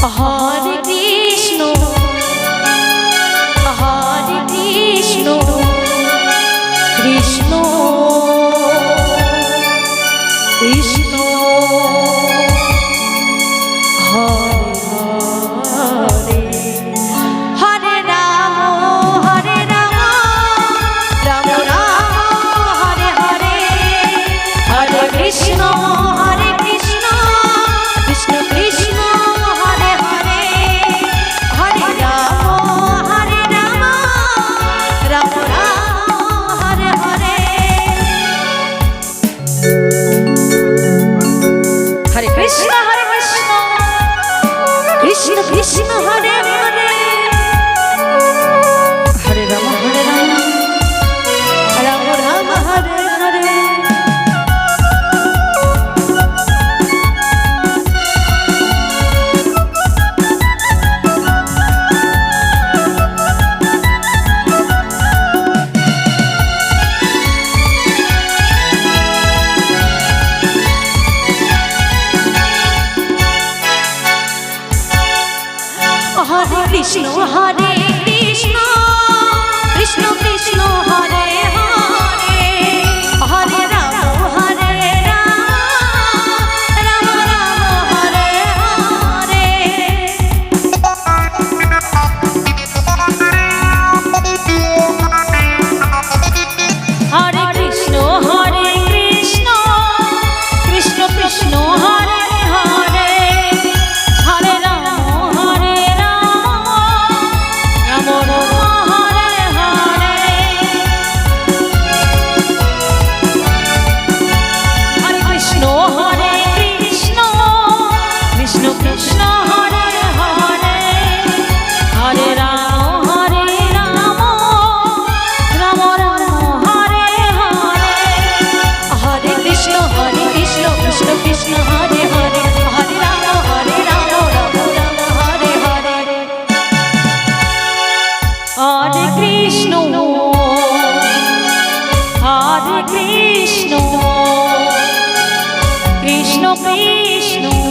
Hare Krishna Krishna Krishna Hare Hare Hare Ram Ram Ram Hare Hare Hare Krishna Krishna Krishna Hare Hare Hare Ram Ram Ram Hare Hare Hare Krishna Krishna Krishna Hare Hare Hare Ram Ram Ram Hare Hare Hare Krishna Krishna Krishna Hare Hare Hare Ram Ram Ram Hare Hare Hare Krishna Krishna Krishna Hare Hare Hare Ram Krishna Krishna